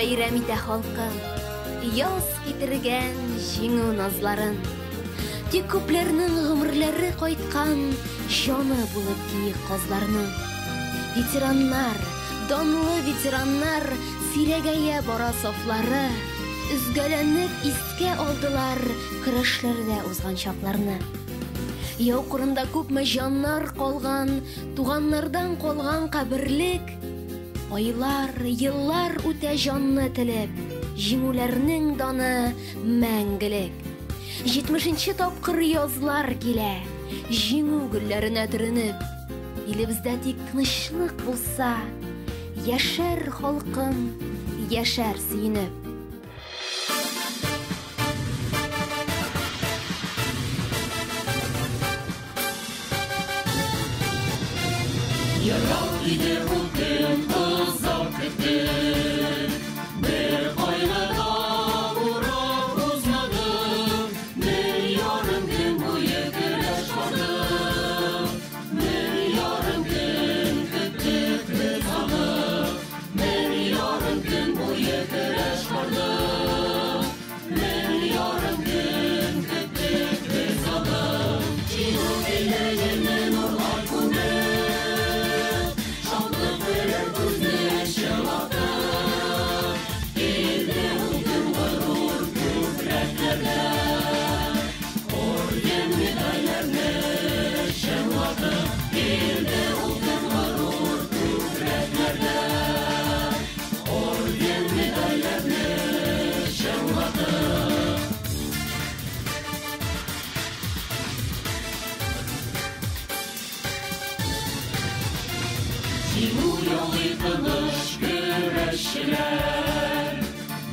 бәйрәм итә халкым, яз китергән җиңү назларын. Тик күпләрнең гомерләре кайткан, җаны булып киек казларның. Ветераннар, данлы ветераннар, сирәгәя бара сафлары, үзгәләнеп искә алдылар көрәшләрдә узган чакларны. Яу кырында күпме җаннар калган, туганнардан калган каберлек. Айлар, еллар үтә җанны телеп, җиңүләрнең даны мәңгелек. 70-нче тапкыр язлар килә, җиңү гөлләренә төренеп. Илебездә тик тынычлык булса, яшәр халкым, яшәр сөенеп. Ярап иде ул көн озак көтеп, бер кайгыда урап узмадым, бер ярым көн буе көрәш бардым, бер ярым көн көттек без аны, бер ярым көн буе көрәш бардым, бер ярым көн көттек без аны. Җиңү килгәнен урлар күмер, җиңү яулый тыныч көрәшчеләр,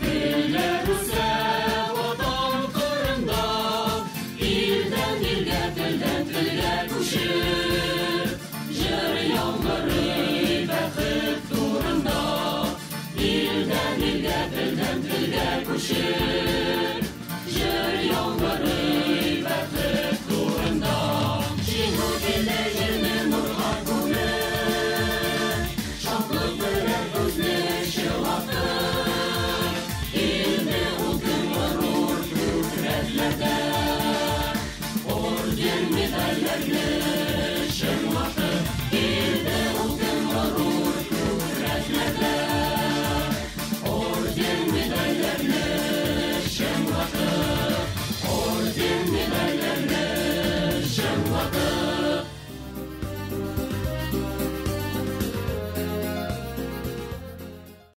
гөлләр үсә